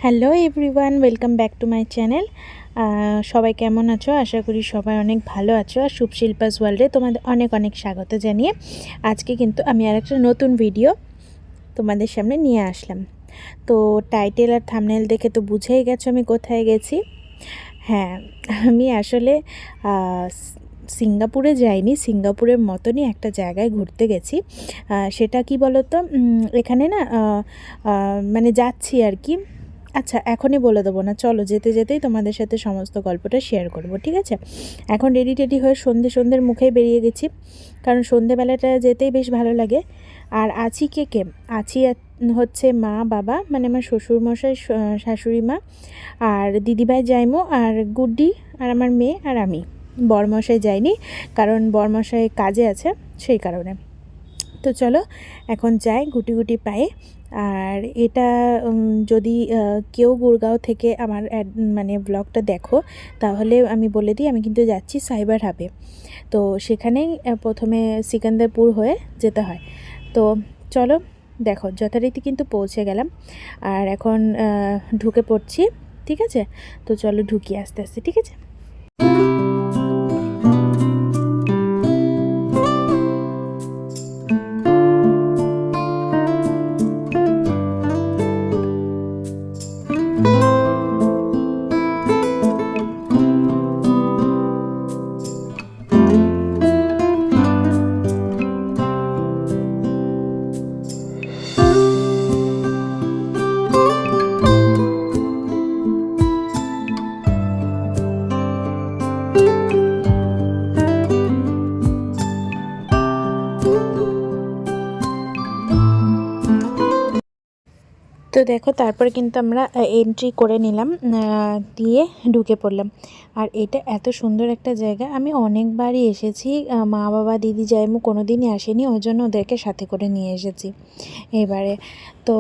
Hello everyone, welcome back to my channel. সবাই কেমন আছো? আশা করি সবাই অনেক ভালো আছো। আর শুভশিল্পাস ওয়ার্ল্ডে তোমাদের অনেক অনেক স্বাগত জানিয়ে আজকে কিন্তু আমি আর একটা নতুন ভিডিও তোমাদের সামনে নিয়ে আসলাম। তো টাইটেল আর থাম্বনেল দেখে তো বুঝেই গেছো আমি কোথায় গেছি। হ্যাঁ, আমি আসলে সিঙ্গাপুরে যাইনি, সিঙ্গাপুরের মতনই একটা জায়গায় ঘুরতে গেছি। সেটা কি বলো তো, এখানে না মানে যাচ্ছি আর কি। আচ্ছা, এখনই বলে দেবো না, চলো যেতে যেতেই তোমাদের সাথে সমস্ত গল্পটা শেয়ার করব, ঠিক আছে? এখন রেডি টেডি হয়ে সন্ধ্যের মুখেই বেরিয়ে গেছি, কারণ সন্ধ্যেবেলাটা যেতেই বেশ ভালো লাগে। আর আছি কে আছি হচ্ছে মা বাবা, মানে আমার শ্বশুরমশাই, শাশুড়ি মা, আর দিদিভাই জাইমো, আর গুড্ডি, আর আমার মেয়ে, আর আমি। বরমশাই যায়নি, কারণ বরমশাই কাজে আছে, সেই কারণে। তো চলো এখন যাই গুটি গুটি পায়ে। আর এটা যদি কেউ গুড়গাঁও থেকে আমার মানে ব্লগটা দেখো, তাহলে আমি বলে দিই, আমি কিন্তু যাচ্ছি সাইবার হাবে। তো সেখানেই প্রথমে সিকান্দারপুর হয়ে যেতে হয়। তো চলো, দেখো যথারীতি কিন্তু পৌঁছে গেলাম, আর এখন ঢুকে পড়ছি, ঠিক আছে? তো চলো ঢুকি আস্তে আস্তে, ঠিক আছে? তো দেখো, তারপরে কিন্তু আমরা এন্ট্রি করে নিলাম, দিয়ে ঢুকে পড়লাম। আর এটা এত সুন্দর একটা জায়গা, আমি অনেকবারই এসেছি, মা বাবা দিদি জাইমু কোনো দিনই আসেনি, ওই জন্য ওদেরকে সাথে করে নিয়ে এসেছি এবারে। তো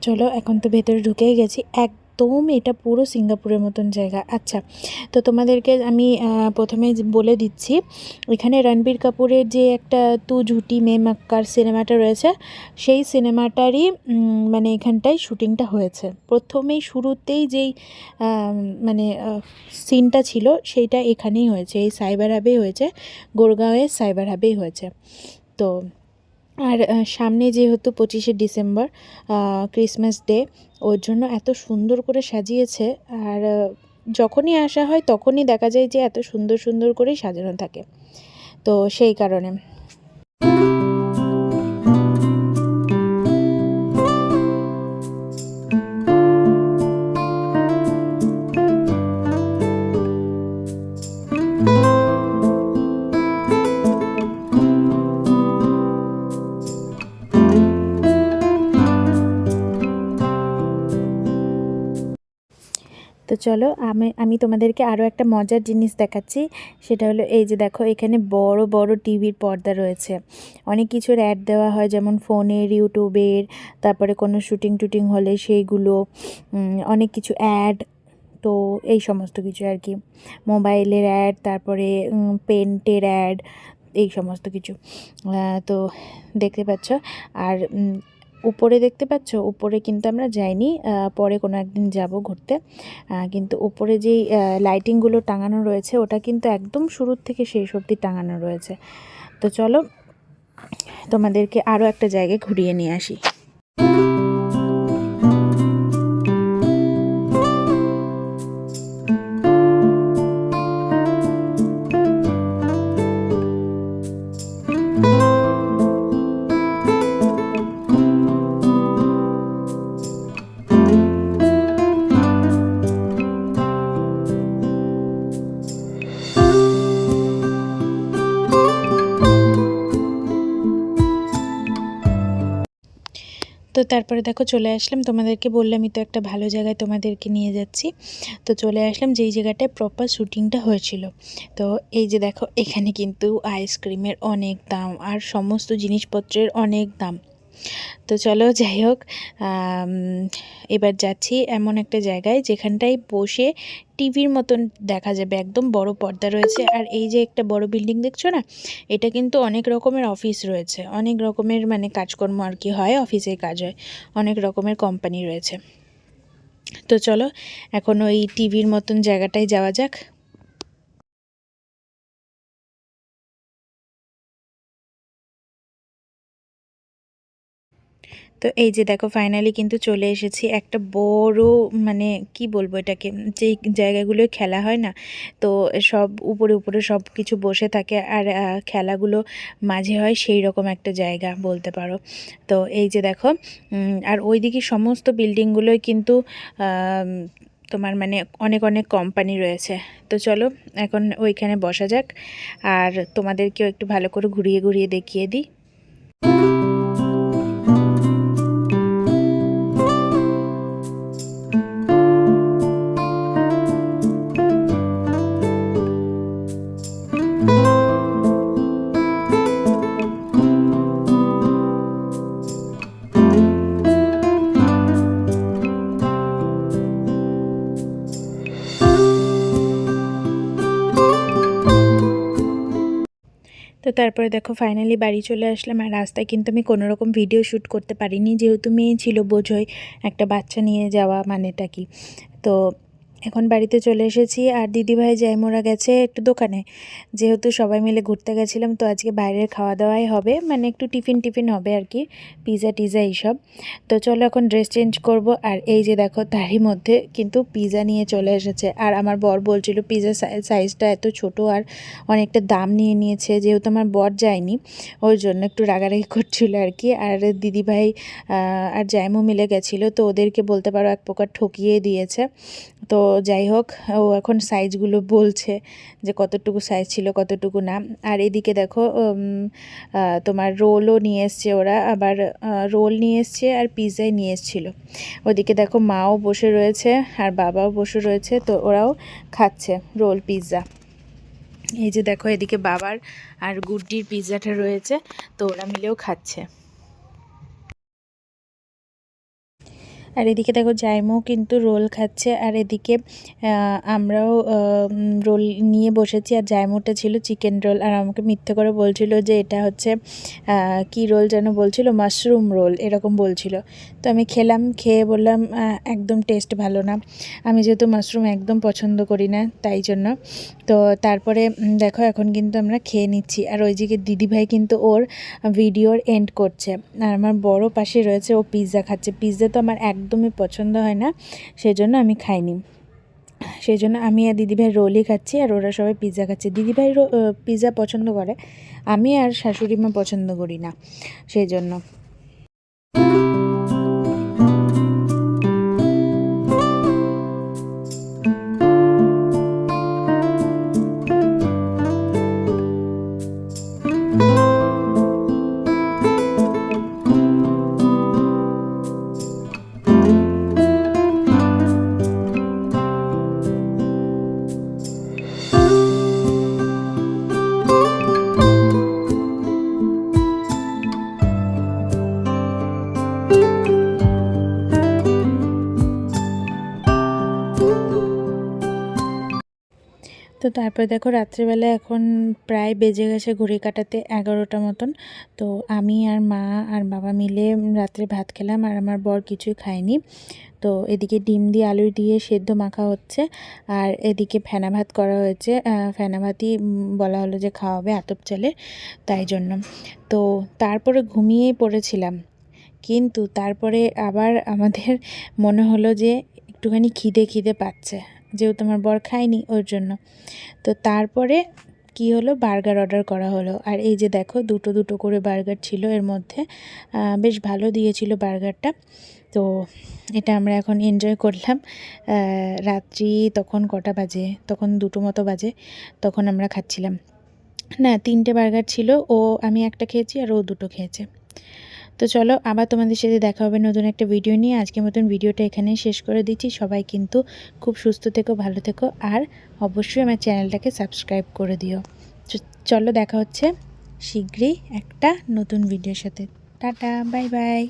চলো, এখন তো ভেতরে ঢুকেই গেছি, একদম এটা পুরো সিঙ্গাপুরের মতন জায়গা। আচ্ছা, তো তোমাদেরকে আমি প্রথমে বলে দিচ্ছি, এখানে রণবীর কাপুরের যে একটা তু ঝুটি মে মাক্কার সিনেমাটা রয়েছে, সেই সিনেমাটারই মানে এখানটায় শুটিংটা হয়েছে। প্রথমেই শুরুতেই যেই মানে সিনটা ছিল, সেইটা এখানেই হয়েছে, এই সাইবার হাবেই হয়েছে, গুড়গাঁওয়ের সাইবার হাবেই হয়েছে। তো আর সামনে যেহেতু 25শে ডিসেম্বর ক্রিসমাস ডে, ওর জন্য এত সুন্দর করে সাজিয়েছে। আর যখনই আসা হয় তখনই দেখা যায় যে এত সুন্দর সুন্দর করেই সাজানো থাকে, তো সেই কারণে। তো চলো, আমি তোমাদেরকে আরও একটা মজার জিনিস দেখাচ্ছি। সেটা হলো, এই যে দেখো, এখানে বড় বড় টিভির পর্দা রয়েছে। অনেক কিছুর অ্যাড দেওয়া হয়, যেমন ফোনের, ইউটিউবের, তারপরে কোনো শুটিং হলে সেইগুলো, অনেক কিছু অ্যাড। তো এই সমস্ত কিছু আর কি, মোবাইলের অ্যাড, তারপরে পেন্টের অ্যাড, এই সমস্ত কিছু। তো দেখতে পাচ্ছ। আর উপরে দেখতে পাচ্ছ, উপরে কিন্তু আমরা যাইনি, পরে কোনো একদিন যাব ঘুরতে। কিন্তু উপরে যেই লাইটিংগুলো টাঙানো রয়েছে, ওটা কিন্তু একদম শুরুর থেকে শেষ অবধি টাঙানো রয়েছে। তো চলো, তোমাদেরকে আরও একটা জায়গায় ঘুরিয়ে নিয়ে আসি। তো তারপরে দেখো, চলে আসলাম, তোমাদেরকে বললামই তো একটা ভালো জায়গায় তোমাদেরকে নিয়ে যাচ্ছি। তো চলে আসলাম যেই জায়গাটায় প্রপার শ্যুটিংটা হয়েছিল। তো এই যে দেখো, এখানে কিন্তু আইসক্রিমের অনেক দাম, আর সমস্ত জিনিসপত্রের অনেক দাম। তো চলো, যাই হোক, এবার যাচ্ছি এমন একটা জায়গায় যেখানটায় বসে টিভির মতন দেখা যাবে, একদম বড় পর্দা রয়েছে। আর এই যে একটা বড় বিল্ডিং দেখছো না, এটা কিন্তু অনেক রকমের অফিস রয়েছে, অনেক রকমের মানে কাজকর্ম আর কি হয়, অফিসে কাজ হয়, অনেক রকমের কোম্পানি রয়েছে। তো চলো এখন ওই টিভির মতন জায়গাটায় যাওয়া যাক। তো এই যে দেখো ফাইনালি কিন্তু চলে এসেছি একটা বড়, মানে কি বলবো এটাকে, যেই জায়গাগুলোয় খেলা হয় না, তো সব উপরে উপরে সব কিছু বসে থাকে আর খেলাগুলো মাঝে হয়, সেই রকম একটা জায়গা বলতে পারো। তো এই যে দেখো আর ওইদিকে সমস্ত বিল্ডিংগুলোই কিন্তু তোমার মানে অনেক অনেক কোম্পানি রয়েছে। তো চলো এখন ওইখানে বসা যাক আর তোমাদেরকেও একটু ভালো করে ঘুরিয়ে ঘুরিয়ে দেখিয়ে দিই। তো তারপরে দেখো ফাইনালি বাড়ি চলে আসলাম আর রাস্তায় কিন্তু আমি কোনো রকম ভিডিও শ্যুট করতে পারিনি, যেহেতু মেয়ে ছিল, বোঝোই একটা বাচ্চা নিয়ে যাওয়া মানেটা কি। তো এখন বাড়িতে চলে এসেছি আর দিদিভাই জাইমোরা গেছে একটু দোকানে, যেহেতু সবাই মিলে ঘুরতে গেছিলাম, তো আজকে বাইরের খাওয়া দাওয়াই হবে, মানে একটু টিফিন হবে আর কি, পিৎজা টিজা এইসব। তো চলো এখন ড্রেস চেঞ্জ করব আর এই যে দেখো তারই মধ্যে কিন্তু পিৎজা নিয়ে চলে এসেছে আর আমার বর বলছিল পিৎজার সাইজটা এত ছোট আর অনেকটা দাম নিয়ে নিয়েছে, যেহেতু আমার বর যায়নি ওই জন্য একটু রাগারাগি করছিল আর কি। আর দিদিভাই আর জাইমো মিলে গেছিলো, তো ওদেরকে বলতে পারো এক প্রকার ঠকিয়ে দিয়েছে। তো যাই হোক, ও এখন সাইজগুলো বলছে যে কতটুকু সাইজ ছিল কতটুকু না। আর এদিকে দেখো তোমার রোলও নিয়ে এসছে ওরা, আবার রোল নিয়ে এসছে আর পিৎজাই নিয়ে এসেছিলো। ওদিকে দেখো মাও বসে রয়েছে আর বাবাও বসে রয়েছে, তো ওরাও খাচ্ছে রোল পিৎজা। এই যে দেখো এদিকে বাবার আর গুড্ডির পিৎজাটা রয়েছে, তো ওরা মিলেও খাচ্ছে। আর এদিকে দেখো জাইমও কিন্তু রোল খাচ্ছে আর এদিকে আমরাও রোল নিয়ে বসেছি। আর জাইমোটা ছিল চিকেন রোল আর আমাকে মিথ্যে করে বলছিল যে এটা হচ্ছে কি রোল যেন বলছিল, মাশরুম রোল এরকম বলছিল। তো আমি খেলাম, খেয়ে বললাম একদম টেস্ট ভালো না, আমি যেহেতু মাশরুম একদম পছন্দ করি না তাই জন্য। তো তারপরে দেখো এখন কিন্তু আমরা খেয়ে নিচ্ছি আর ওইদিকে দিদিভাই কিন্তু ওর ভিডিওর এন্ড করছে আর আমার বড় পাশে রয়েছে, ও পিৎজা খাচ্ছে। পিৎজা তো আমার একদমই পছন্দ হয় না, সেজন্য আমি খাইনি, সেই জন্য আমি আর দিদিভাই রোলই খাচ্ছি আর ওরা সবাই পিৎজা খাচ্ছে। দিদিভাই পিৎজা পছন্দ করে, আমি আর শাশুড়ি মা পছন্দ করি না, সেই জন্য। তো তারপরে দেখো রাত্রেবেলা এখন প্রায় বেজে গেছে ঘড়ি কাটাতে 11টা মতন। তো আমি আর মা আর বাবা মিলে রাত্রে ভাত খেলাম আর আমার বর কিছুই খায়নি। তো এদিকে ডিম দিয়ে আলু দিয়ে সেদ্ধ মাখা হচ্ছে আর এদিকে ফেনা ভাত করা হয়েছে, ফেনা ভাতই বলা হলো যে খাওয়াবে আতপ চালে, তাই জন্য। তো তারপরে ঘুমিয়েই পড়েছিলাম, কিন্তু তারপরে আবার আমাদের মনে হলো যে একটুখানি খিদে পাচ্ছে, যেহেতু আমার বর খায়নি ওর জন্য। তো তারপরে কি হলো, বার্গার অর্ডার করা হলো আর এই যে দেখো দুটো করে বার্গার ছিল এর মধ্যে, বেশ ভালো দিয়েছিল বার্গারটা। তো এটা আমরা এখন এনজয় করলাম। রাত্রি তখন কটা বাজে, তখন 2টো মতো বাজে, তখন আমরা খাচ্ছিলাম। না 3টে বার্গার ছিল, আমি একটা খেয়েছি আর ও 2টো খেয়েছে। তো চলো আবার তোমাদের সাথে দেখা হবে নতুন একটা ভিডিও নিয়ে। আজকের মতন ভিডিওটা এখানেই শেষ করে দিচ্ছি। সবাই কিন্তু খুব সুস্থ থেকো, ভালো থেকো আর অবশ্যই আমার চ্যানেলটাকে সাবস্ক্রাইব করে দিও। চলো দেখা হচ্ছে শীঘ্রই একটা নতুন ভিডিওর সাথে। Tata, bye bye.